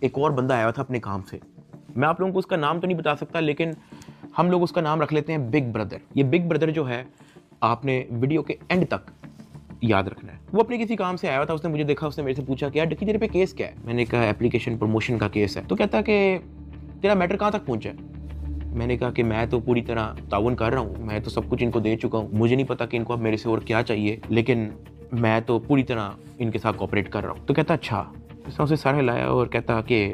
एक और बंदा आया था अपने काम से। मैं आप लोगों को उसका नाम तो नहीं बता सकता, लेकिन हम लोग उसका नाम रख लेते हैं बिग ब्रदर। ये बिग ब्रदर जो है, आपने वीडियो के एंड तक याद रखना है। वो अपने किसी काम से आया था, उसने मुझे देखा, उसने मेरे से पूछा कि यार डिक्की तेरे पे केस क्या है। मैंने कहा एप्लीकेशन प्रमोशन का केस है। तो कहता कि तेरा मैटर कहाँ तक पहुंचा है। मैंने कहा कि मैं तो पूरी तरह ताउन कर रहा हूँ, मैं तो सब कुछ इनको दे चुका हूँ, मुझे नहीं पता कि इनको अब मेरे से और क्या चाहिए, लेकिन मैं तो पूरी तरह इनके साथ कोऑपरेट कर रहा हूँ। तो कहता अच्छा। उसने उसे सर हिलाया और कहता कि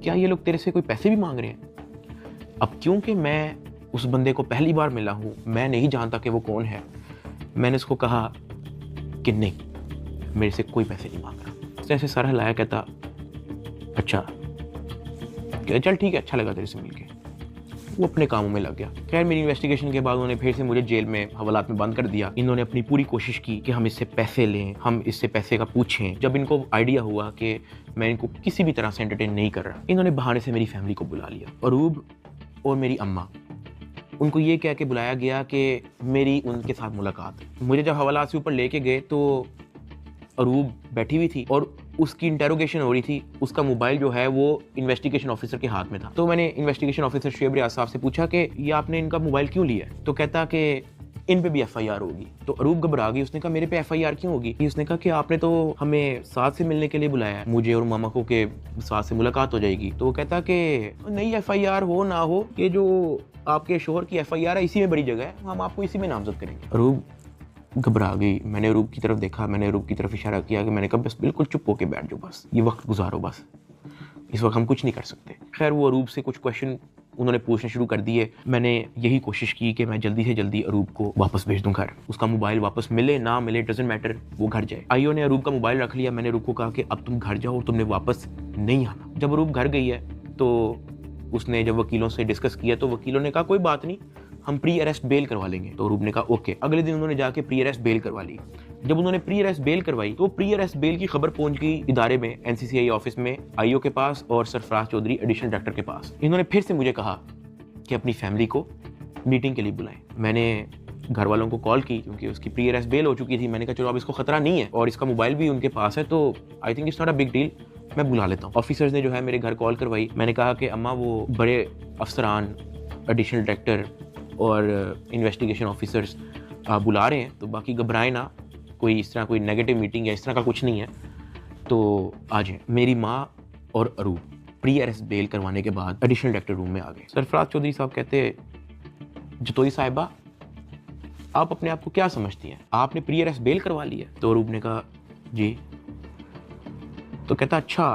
क्या ये लोग तेरे से कोई पैसे भी मांग रहे हैं। अब क्योंकि मैं उस बंदे को पहली बार मिला हूँ, मैं नहीं जानता कि वो कौन है, मैंने उसको कहा कि नहीं, मेरे से कोई पैसे नहीं मांग रहा। उसने ऐसे सर हिलाया, कहता अच्छा, चल ठीक है, अच्छा लगा तेरे से मिलके। वो अपने कामों में लग गया। खैर मेरी इन्वेस्टिगेशन के बाद उन्होंने फिर से मुझे जेल में हवालात में बंद कर दिया। इन्होंने अपनी पूरी कोशिश की कि हम इससे पैसे लें, हम इससे पैसे का पूछें। जब इनको आइडिया हुआ कि मैं इनको किसी भी तरह से एंटरटेन नहीं कर रहा, इन्होंने बहाने से मेरी फैमिली को बुला लिया। अरूब और मेरी अम्मा, उनको ये कह के बुलाया गया कि मेरी उनके साथ मुलाकात। मुझे जब हवालात से ऊपर लेके गए तो अरूब बैठी हुई थी और उसकी इंटेरोगेशन हो रही थी। उसका मोबाइल जो है वो इन्वेस्टिगेशन ऑफिसर के हाथ में था। तो मैंने इन्वेस्टिगेशन ऑफिसर शुएब रियाज साहब से पूछा कि ये आपने इनका मोबाइल क्यों लिया है। तो कहता कि इन पे भी एफआईआर होगी। तो अरूब घबरा गई, उसने कहा मेरे पे एफआईआर क्यों होगी। उसने कहा कि आपने तो हमें साथ से मिलने के लिए बुलाया है, मुझे और मामा को, के साथ से मुलाकात हो जाएगी। तो वो कहता कि नहीं, एफआईआर हो ना हो, ये जो आपके शोहर की एफआईआर है इसी में बड़ी जगह है, हम आपको इसी में नामजद करेंगे। अरूब घबरा गई। मैंने अरूब की तरफ देखा, मैंने अरूब की तरफ इशारा किया कि मैंने कहा बस बिल्कुल चुप होके बैठ जाओ, बस ये वक्त गुजारो, बस इस वक्त हम कुछ नहीं कर सकते। खैर वो अरूब से कुछ क्वेश्चन उन्होंने पूछने शुरू कर दिए। मैंने यही कोशिश की कि मैं जल्दी से जल्दी अरूब को वापस भेज दूं घर। उसका मोबाइल वापस मिले ना मिले डजंट मैटर, वो घर जाए। आईओ ने अरूब का मोबाइल रख लिया। मैंने अरूब को कहा कि अब तुम घर जाओ और तुमने वापस नहीं आना। जब अरूब घर गई है तो उसने जब वकीलों से डिस्कस किया तो वकीलों ने कहा कोई बात नहीं, हम प्री अरेस्ट बेल करवा लेंगे। तो अरूब ने कहा ओके। अगले दिन उन्होंने जाके प्री अरेस्ट बेल करवा ली। जब उन्होंने प्री अरेस्ट बेल करवाई तो प्री अरेस्ट बेल की खबर पहुंच गई इदारे में, एनसीसीआई ऑफिस में, आईओ के पास और सरफराज चौधरी एडिशनल डायरेक्टर के पास। इन्होंने फिर से मुझे कहा कि अपनी फैमिली को मीटिंग के लिए बुलाएं। मैंने घर वालों को कॉल की क्योंकि उसकी प्री अरेस्ट बेल हो चुकी थी। मैंने कहा चलो अब इसको खतरा नहीं है और इसका मोबाइल भी उनके पास है, तो I think it's not a big deal, मैं बुला लेता हूँ। ऑफिसर्स ने जो है मेरे घर कॉल करवाई। मैंने कहा कि अम्मा वो बड़े अफसरान, एडिशनल डायरेक्टर और इन्वेस्टिगेशन ऑफिसर्स बुला रहे हैं, तो बाकी घबराएं ना, कोई इस तरह कोई नेगेटिव मीटिंग या इस तरह का कुछ नहीं है, तो आ जाएं। मेरी माँ और अरूब प्री अरेस्ट बेल करवाने के बाद एडिशनल डायरेक्टर रूम में आ गए। सरफराज चौधरी साहब कहते जतोई साहिबा, आप अपने आप को क्या समझती हैं, आपने प्री अरेस्ट बेल करवा ली है। तो अरूब ने कहा जी। तो कहता अच्छा,